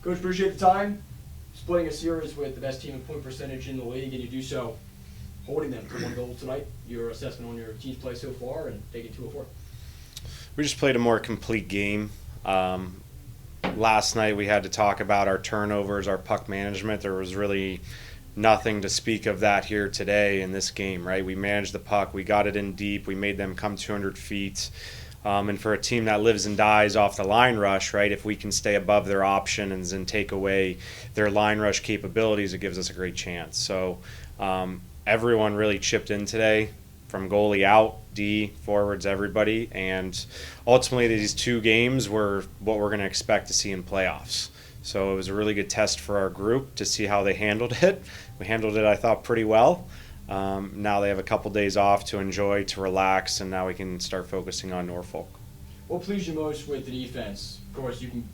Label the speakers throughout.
Speaker 1: Coach, appreciate the time. Splitting a series with the best team in point percentage in the league, and you do so holding them to one goal tonight. Your assessment on your team's play so far and taking 2-4.
Speaker 2: We just played a more complete game. Last night we had to talk about our turnovers, our puck management. There was really nothing to speak of that here today in this game, right? We managed the puck. We got it in deep. We made them come 200 feet. And for a team that lives and dies off the line rush, right, if we can stay above their options and take away their line rush capabilities, it gives us a great chance. So everyone really chipped in today, from goalie out, D, forwards, everybody. And ultimately these two games were what we're going to expect to see in playoffs. So it was a really good test for our group to see how they handled it. We handled it, I thought, pretty well. Now they have a couple days off to enjoy, to relax, and now we can start focusing on Norfolk.
Speaker 1: What pleased you most with the defense? Of course, you can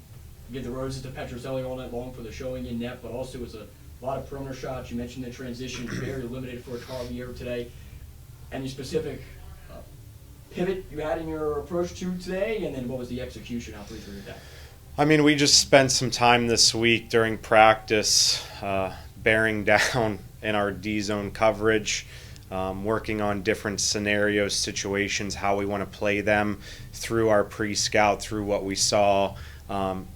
Speaker 1: give the roses to Petrozelli all night long for the showing in net, but also it was a lot of perimeter shots. You mentioned the transition, very limited for Carlier today. Any specific pivot you had in your approach to today, and then what was the execution? How pleased were you with that?
Speaker 2: I mean, we just spent some time this week during practice bearing down in our D-zone coverage, working on different scenarios, situations, how we want to play them through our pre-scout, through what we saw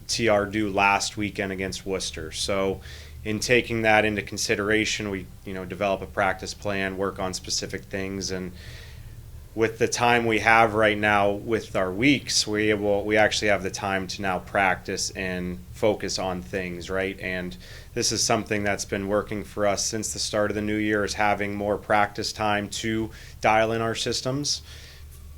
Speaker 2: TR do last weekend against Worcester. So in taking that into consideration, we develop a practice plan, work on specific things, and with the time we have right now with our weeks, we actually have the time to now practice and focus on things, right? And this is something that's been working for us since the start of the new year, is having more practice time to dial in our systems.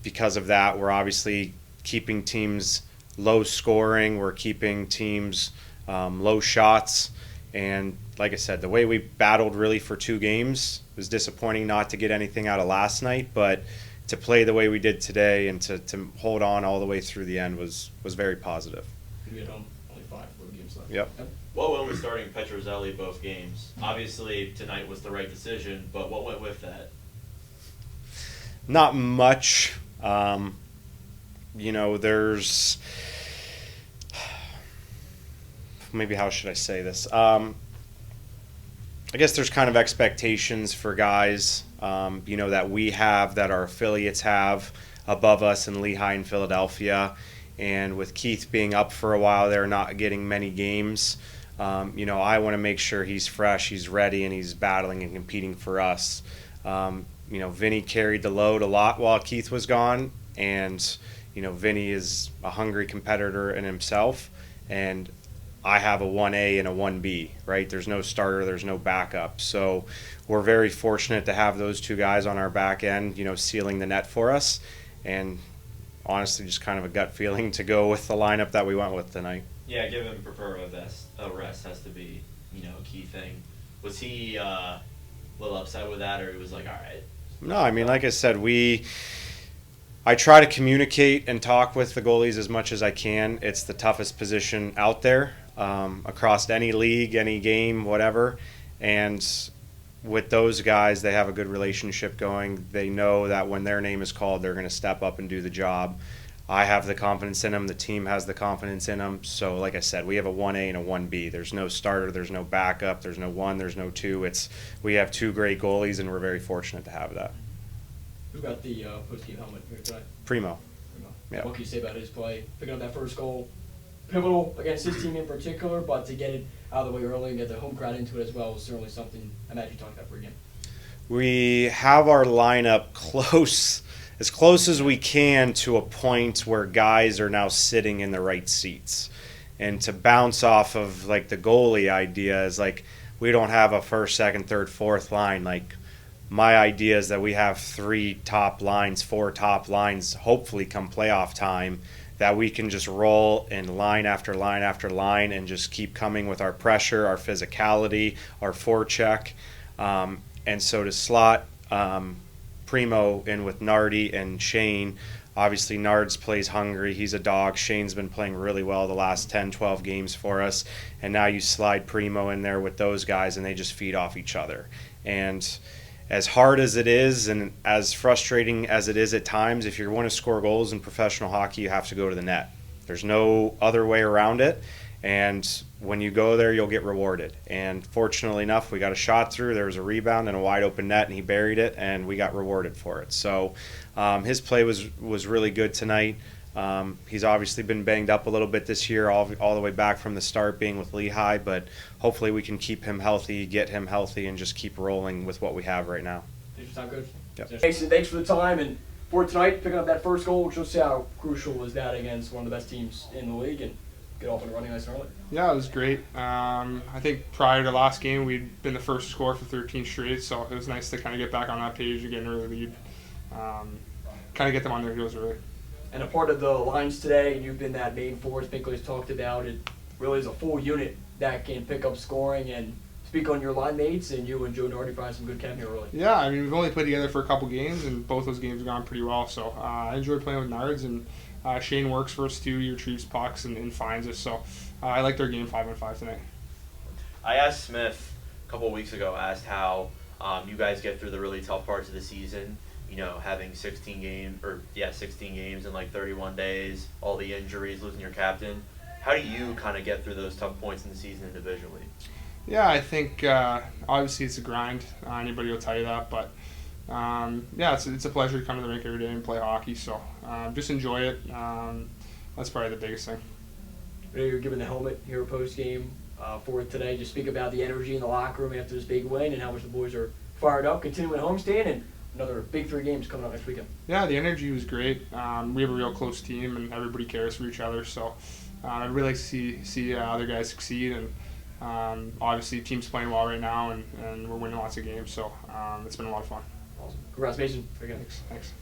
Speaker 2: Because of that, we're obviously keeping teams low scoring, we're keeping teams low shots, and like I said, the way we battled really for 2 games, it was disappointing not to get anything out of last night, but to play the way we did today and to hold on all the way through the end was very positive.
Speaker 1: You get home, only 5 games left.
Speaker 2: Yep.
Speaker 3: What went with starting Petrozelli both games? Obviously, tonight was the right decision, but what went with that?
Speaker 2: Not much. There's maybe how should I say this? I guess there's kind of expectations for guys, that we have, that our affiliates have above us in Lehigh and Philadelphia. And with Keith being up for a while, they're not getting many games. I want to make sure he's fresh, he's ready, and he's battling and competing for us. Vinny carried the load a lot while Keith was gone, and Vinny is a hungry competitor in himself, and I have a 1A and a 1B, right? There's no starter, there's no backup. So we're very fortunate to have those 2 guys on our back end, sealing the net for us. And honestly, just kind of a gut feeling to go with the lineup that we went with tonight.
Speaker 3: Yeah, give him a rest has to be, a key thing. Was he a little upset with that, or he was like, all right?
Speaker 2: No, I mean, like I said, I try to communicate and talk with the goalies as much as I can. It's the toughest position out there, across any league, any game, whatever. And with those guys, they have a good relationship going. They know that when their name is called, they're going to step up and do the job. I have the confidence in them. The team has the confidence in them. So, like I said, we have a 1A and a 1B. There's no starter. There's no backup. There's no 1. There's no 2. We have 2 great goalies, and we're very fortunate to have that.
Speaker 1: Who got the post-game helmet here tonight?
Speaker 2: Primeau.
Speaker 1: Yeah. What can you say about his play? Picking up that first goal, pivotal against his team in particular, but to get it out of the way early and get the home crowd into it as well was certainly something I imagine you talked about pregame.
Speaker 2: We have our lineup as close as we can to a point where guys are now sitting in the right seats. And to bounce off of the goalie idea is we don't have a first, second, third, fourth line. My idea is that we have 3 top lines, 4 top lines, hopefully come playoff time, that we can just roll in line after line after line and just keep coming with our pressure, our physicality, our forecheck. And so to slot Primeau in with Nardi and Shane, obviously Nards plays hungry. He's a dog. Shane's been playing really well the last 10, 12 games for us. And now you slide Primeau in there with those guys, and they just feed off each other. And as hard as it is and as frustrating as it is at times, if you want to score goals in professional hockey, you have to go to the net. There's no other way around it. And when you go there, you'll get rewarded. And fortunately enough, we got a shot through. There was a rebound and a wide open net, and he buried it, and we got rewarded for it. So his play was really good tonight. He's obviously been banged up a little bit this year, all the way back from the start being with Lehigh, but hopefully we can keep him healthy, get him healthy, and just keep rolling with what we have right now.
Speaker 1: Thanks for your time, Coach.
Speaker 2: Yep.
Speaker 1: Thanks for the time, and for tonight, picking up that first goal, which shows how crucial was that against one of the best teams in the league, and get off and running nice and early.
Speaker 4: Yeah, it was great. I think prior to last game, we'd been the first to score for 13 straight, so it was nice to kind of get back on that page and get an early lead. Kind of get them on their heels early.
Speaker 1: And a part of the lines today, and you've been that main force Binkley's talked about, it really is a full unit that can pick up scoring and speak on your line mates, and you and Joe Nardi find some good chem here early.
Speaker 4: Yeah, I mean, we've only played together for a couple games, and both those games have gone pretty well, so I enjoyed playing with Nards, and Shane works for us too. He retrieves pucks and finds us, so I liked our game 5-on-5 tonight.
Speaker 3: I asked Smith a couple of weeks ago, asked how you guys get through the really tough parts of the season, you know, having 16 games in like 31 days, all the injuries, losing your captain. How do you kind of get through those tough points in the season individually?
Speaker 4: Yeah, I think obviously it's a grind. Anybody will tell you that, but yeah, it's a pleasure to come to the rink every day and play hockey. So just enjoy it. That's probably the biggest thing.
Speaker 1: I know you're given the helmet here post game for today. Just speak about the energy in the locker room after this big win and how much the boys are fired up, continuing homestand, and another big 3 games coming up next weekend.
Speaker 4: Yeah, the energy was great. We have a real close team, and everybody cares for each other. So I'd really like to see other guys succeed, and obviously the team's playing well right now, and we're winning lots of games. So it's been a lot of fun.
Speaker 1: Awesome. Congrats, Mason.
Speaker 4: Thanks.